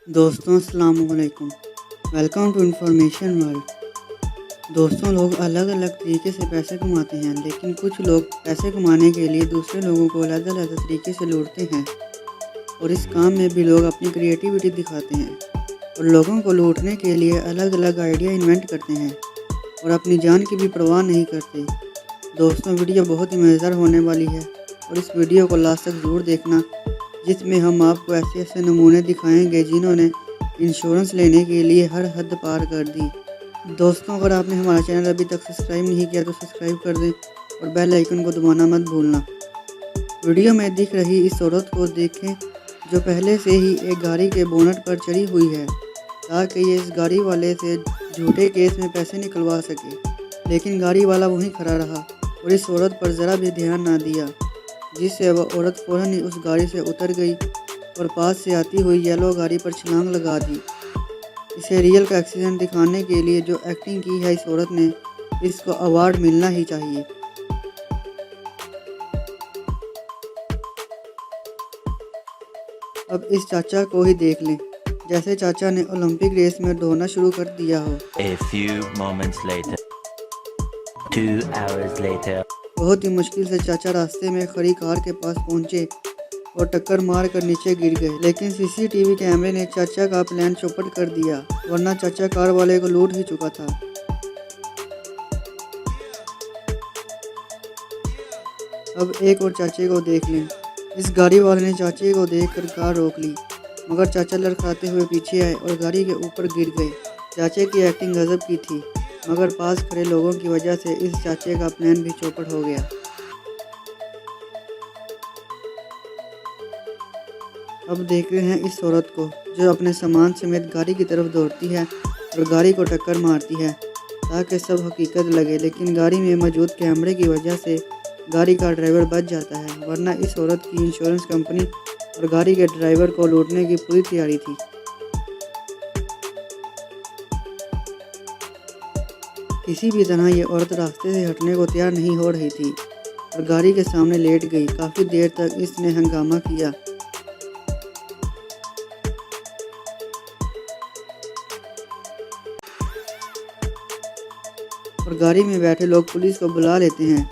दोस्तों अस्सलाम वालेकुम। Welcome to information world. दोस्तों, लोग अलग अलग तरीके से पैसे कमाते हैं, लेकिन कुछ लोग पैसे कमाने के लिए दूसरे लोगों को अलग अलग तरीके से लूटते हैं। और इस काम में भी लोग अपनी क्रिएटिविटी दिखाते हैं और लोगों को लूटने के लिए अलग अलग आइडिया इन्वेंट करते हैं और अपनी जान की भी परवाह नहीं करते। दोस्तों, वीडियो बहुत ही मज़ेदार होने वाली है और इस वीडियो को लास्ट तक ज़रूर देखना, जिसमें हम आपको ऐसे ऐसे नमूने दिखाएंगे जिन्होंने इंश्योरेंस लेने के लिए हर हद पार कर दी। दोस्तों, अगर आपने हमारा चैनल अभी तक सब्सक्राइब नहीं किया तो सब्सक्राइब कर दें और बेल आइकन को दबाना मत भूलना। वीडियो में दिख रही इस औरत को देखें जो पहले से ही एक गाड़ी के बोनट पर चढ़ी हुई है ताकि ये इस गाड़ी वाले से झूठे केस में पैसे निकलवा सके, लेकिन गाड़ी वाला वहीं खड़ा रहा और इस औरत पर ज़रा भी ध्यान ना दिया, जिससे वह औरत फ़ौरन ही उस गाड़ी से उतर गई और पास से आती हुई येलो गाड़ी पर छलांग लगा दी। इसे रियल का एक्सीडेंट दिखाने के लिए जो एक्टिंग की है इस औरत ने, इसको अवार्ड मिलना ही चाहिए। अब इस चाचा को ही देख लें, जैसे चाचा ने ओलंपिक रेस में दौड़ना शुरू कर दिया हो। A few moments later, 2 hours later. बहुत ही मुश्किल से चाचा रास्ते में खड़ी कार के पास पहुंचे और टक्कर मार कर नीचे गिर गए, लेकिन सीसीटीवी कैमरे ने चाचा का प्लान चौपट कर दिया, वरना चाचा कार वाले को लूट ही चुका था। अब एक और चाचे को देख लें। इस गाड़ी वाले ने चाचे को देखकर कार रोक ली, मगर चाचा लड़खड़ाते हुए पीछे आए और गाड़ी के ऊपर गिर गए। चाचे की एक्टिंग गजब की थी, मगर पास खड़े लोगों की वजह से इस चाचे का प्लान भी चौपट हो गया। अब देख रहे हैं इस औरत को जो अपने सामान समेत गाड़ी की तरफ दौड़ती है और गाड़ी को टक्कर मारती है ताकि सब हकीकत लगे, लेकिन गाड़ी में मौजूद कैमरे की वजह से गाड़ी का ड्राइवर बच जाता है, वरना इस औरत की इंश्योरेंस कंपनी और गाड़ी के ड्राइवर को लूटने की पूरी तैयारी थी। किसी भी तरह ये औरत रास्ते से हटने को तैयार नहीं हो रही थी और गाड़ी के सामने लेट गई। काफ़ी देर तक इसने हंगामा किया। और गाड़ी में बैठे लोग पुलिस को बुला लेते हैं।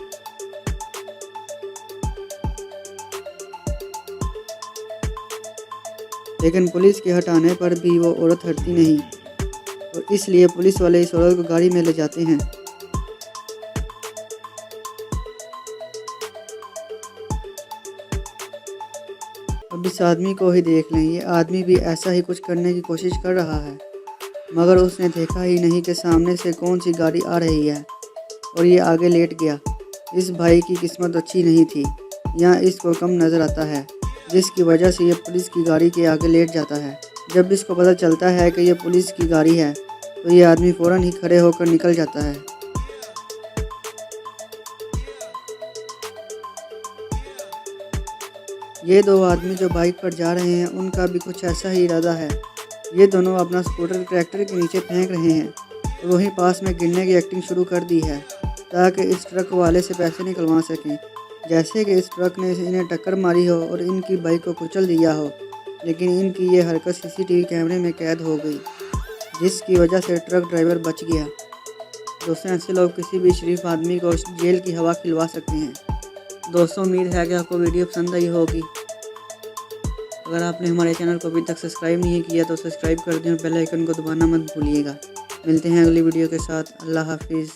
लेकिन पुलिस के हटाने पर भी वो औरत हटती नहीं और इसलिए पुलिस वाले इस औरत को गाड़ी में ले जाते हैं। अब इस आदमी को ही देख लें। ये आदमी भी ऐसा ही कुछ करने की कोशिश कर रहा है, मगर उसने देखा ही नहीं कि सामने से कौन सी गाड़ी आ रही है और ये आगे लेट गया। इस भाई की किस्मत अच्छी नहीं थी, यहाँ इसको कम नज़र आता है, जिसकी वजह से ये पुलिस की गाड़ी के आगे लेट जाता है। जब इसको पता चलता है कि ये पुलिस की गाड़ी है तो ये आदमी फ़ौरन ही खड़े होकर निकल जाता है। ये दो आदमी जो बाइक पर जा रहे हैं, उनका भी कुछ ऐसा ही इरादा है। ये दोनों अपना स्कूटर ट्रैक्टर के नीचे फेंक रहे हैं और वहीं पास में गिरने की एक्टिंग शुरू कर दी है ताकि इस ट्रक वाले से पैसे निकलवा सकें। जैसे कि इस ट्रक ने इन्हें टक्कर मारी हो और इनकी बाइक को कुचल दिया हो, लेकिन इनकी ये हरकत सीसीटीवी कैमरे में कैद हो गई, जिसकी वजह से ट्रक ड्राइवर बच गया। दोस्तों, ऐसे लोग किसी भी शरीफ आदमी को जेल की हवा खिलवा सकते हैं। दोस्तों, उम्मीद है कि आपको वीडियो पसंद आई होगी। अगर आपने हमारे चैनल को अभी तक सब्सक्राइब नहीं किया तो सब्सक्राइब कर दें और बेल आइकन को दबाना मत भूलिएगा। मिलते हैं अगली वीडियो के साथ। अल्लाह हाफिज़।